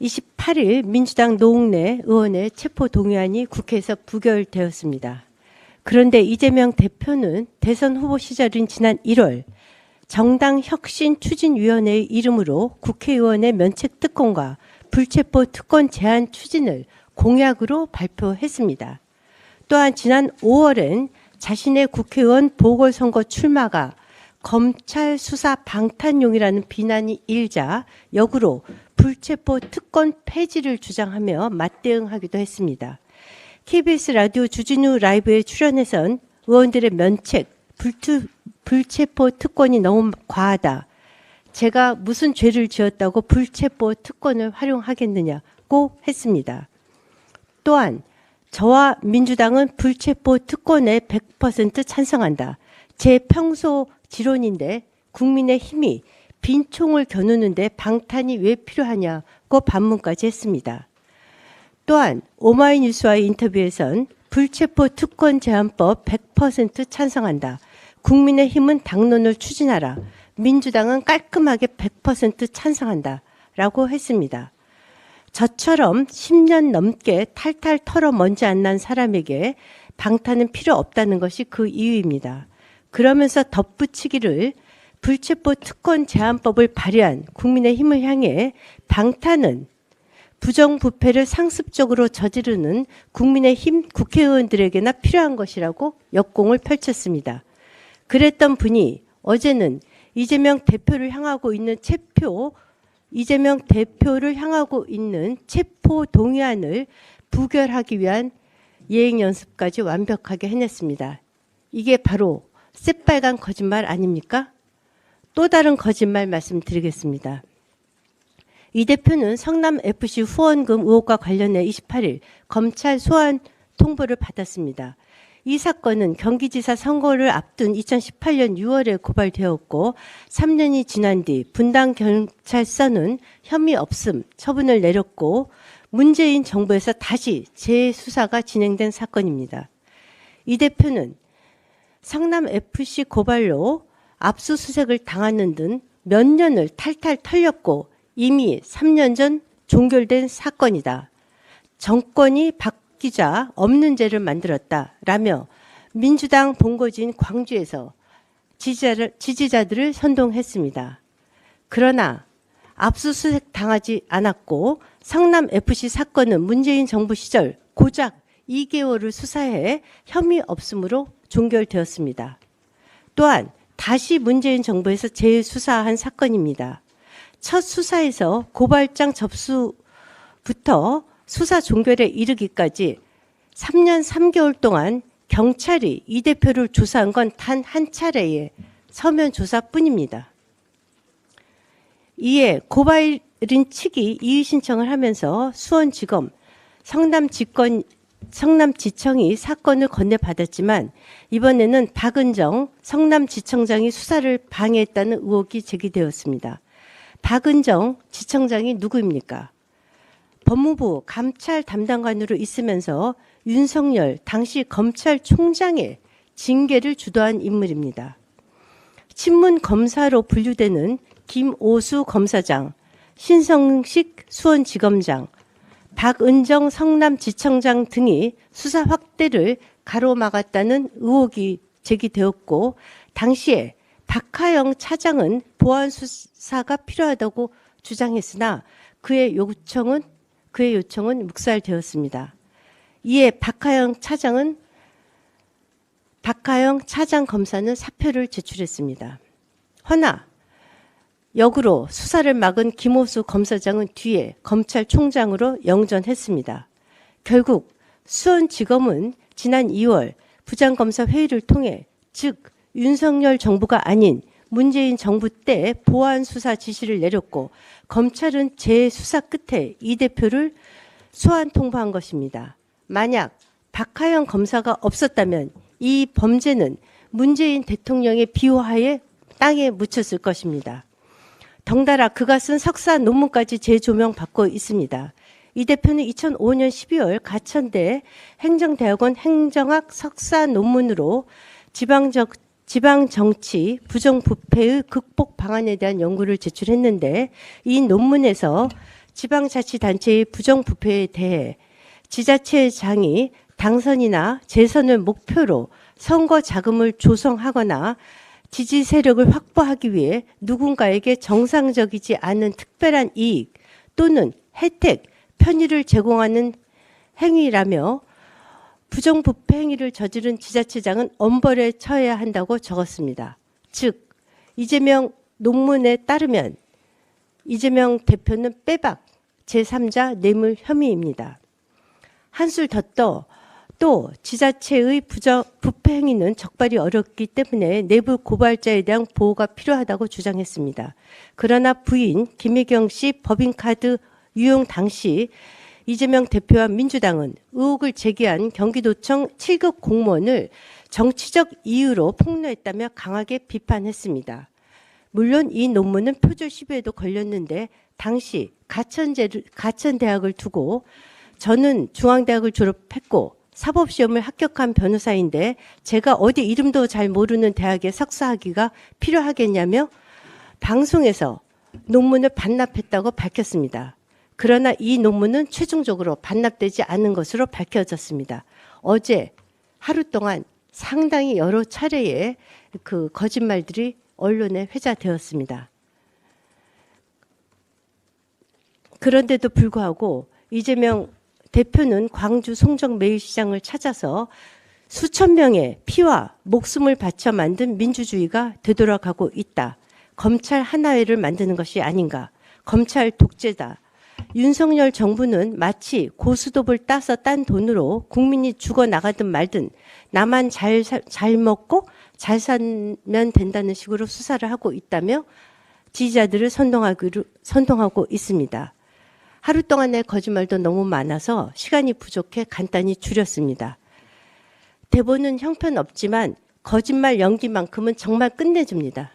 28일 민주당 노웅래 의원의 체포 동의안이 국회에서 부결되었습니다. 그런데 이재명 대표는 대선 후보 시절인 지난 1월 정당 혁신 추진위원회의 이름으로 국회의원의 면책 특권과 불체포 특권 제한 추진을 공약으로 발표했습니다. 또한 지난 5월엔 자신의 국회의원 보궐선거 출마가 검찰 수사 방탄용이라는 비난이 일자 역으로 불체포 특권 폐지를 주장하며 맞대응하기도 했습니다. KBS 라디오 주진우 라이브에 출연해선 의원들의 면책, 불체포 특권이 너무 과하다. 제가 무슨 죄를 지었다고 불체포 특권을 활용하겠느냐고 했습니다. 또한 저와 민주당은 불체포 특권에 100% 찬성한다. 제 평소 지론인데 국민의힘이 빈총을 겨누는데 방탄이 왜 필요하냐고 반문까지 했습니다. 또한 오마이뉴스와의 인터뷰에선 불체포 특권 제한법 100% 찬성한다. 국민의힘은 당론을 추진하라. 민주당은 깔끔하게 100% 찬성한다. 라고 했습니다. 저처럼 10년 넘게 탈탈 털어 먼지 안 난 사람에게 방탄은 필요 없다는 것이 그 이유입니다. 그러면서 덧붙이기를 불체포 특권 제한법을 발의한 국민의힘을 향해 방탄은 부정부패를 상습적으로 저지르는 국민의힘 국회의원들에게나 필요한 것이라고 역공을 펼쳤습니다. 그랬던 분이 어제는 이재명 대표를 향하고 있는 체포 동의안을 부결하기 위한 예행 연습까지 완벽하게 해냈습니다. 이게 바로 새빨간 거짓말 아닙니까? 또 다른 거짓말 말씀드리겠습니다. 이 대표는 성남FC 후원금 의혹과 관련해 28일 검찰 소환 통보를 받았습니다. 이 사건은 경기지사 선거를 앞둔 2018년 6월에 고발되었고 3년이 지난 뒤 분당경찰서는 혐의 없음 처분을 내렸고 문재인 정부에서 다시 재수사가 진행된 사건입니다. 이 대표는 성남FC 고발로 압수수색을 당하는 등 몇 년을 탈탈 털렸고 이미 3년 전 종결된 사건이다. 정권이 바뀌자 없는 죄를 만들었다라며 민주당 본거지인 광주에서 지지자들을 선동했습니다. 그러나 압수수색 당하지 않았고 성남FC 사건은 문재인 정부 시절 고작 2개월을 수사해 혐의 없음으로 종결되었습니다. 또한 다시 문재인 정부에서 재수사한 사건입니다. 첫 수사에서 고발장 접수부터 수사 종결에 이르기까지 3년 3개월 동안 경찰이 이 대표를 조사한 건 단 한 차례의 서면 조사뿐입니다. 이에 고발인 측이 이의 신청을 하면서 수원지검 성남지청이 사건을 건네받았지만 이번에는 박은정 성남지청장이 수사를 방해했다는 의혹이 제기되었습니다. 박은정 지청장이 누구입니까? 법무부 감찰 담당관으로 있으면서 윤석열 당시 검찰총장의 징계를 주도한 인물입니다. 친문 검사로 분류되는 김오수 검사장, 신성식 수원지검장, 박은정 성남지청장 등이 수사 확대를 가로막았다는 의혹이 제기되었고 당시에 박하영 차장은 보안 수사가 필요하다고 주장했으나 그의 요청은 묵살되었습니다. 이에 박하영 차장 검사는 사표를 제출했습니다. 허나 역으로 수사를 막은 김오수 검사장은 뒤에 검찰총장으로 영전했습니다. 결국 수원지검은 지난 2월 부장검사 회의를 통해 즉 윤석열 정부가 아닌 문재인 정부 때 보안 수사 지시를 내렸고 검찰은 재수사 끝에 이 대표를 소환 통보한 것입니다. 만약 박하영 검사가 없었다면 이 범죄는 문재인 대통령의 비호하에 땅에 묻혔을 것입니다. 덩달아 그가 쓴 석사 논문까지 재조명받고 있습니다. 이 대표는 2005년 12월 가천대 행정대학원 행정학 석사 논문으로 지방정치 부정부패의 극복 방안에 대한 연구를 제출했는데 이 논문에서 지방자치단체의 부정부패에 대해 지자체장이 당선이나 재선을 목표로 선거 자금을 조성하거나 지지 세력을 확보하기 위해 누군가에게 정상적이지 않은 특별한 이익 또는 혜택, 편의를 제공하는 행위라며 부정부패 행위를 저지른 지자체장은 엄벌에 처해야 한다고 적었습니다. 즉, 이재명 논문에 따르면 이재명 대표는 빼박 제3자 뇌물 혐의입니다. 한술 더 또 지자체의 부패 행위는 적발이 어렵기 때문에 내부 고발자에 대한 보호가 필요하다고 주장했습니다. 그러나 부인 김혜경 씨 법인카드 유용 당시 이재명 대표와 민주당은 의혹을 제기한 경기도청 7급 공무원을 정치적 이유로 폭로했다며 강하게 비판했습니다. 물론 이 논문은 표절 시비에도 걸렸는데 당시 가천대학을 두고 저는 중앙대학을 졸업했고 사법시험을 합격한 변호사인데 제가 어디 이름도 잘 모르는 대학에 석사하기가 필요하겠냐며 방송에서 논문을 반납했다고 밝혔습니다. 그러나 이 논문은 최종적으로 반납되지 않은 것으로 밝혀졌습니다. 어제 하루 동안 상당히 여러 차례의 그 거짓말들이 언론에 회자되었습니다. 그런데도 불구하고 이재명 대표는 광주 송정매일시장을 찾아서 수천 명의 피와 목숨을 바쳐 만든 민주주의가 되돌아가고 있다. 검찰 하나회를 만드는 것이 아닌가. 검찰 독재다. 윤석열 정부는 마치 고스톱을 따서 딴 돈으로 국민이 죽어나가든 말든 나만 잘 먹고 잘 살면 된다는 식으로 수사를 하고 있다며 지지자들을 선동하고 있습니다. 하루 동안의 거짓말도 너무 많아서 시간이 부족해 간단히 줄였습니다. 대본은 형편없지만 거짓말 연기만큼은 정말 끝내줍니다.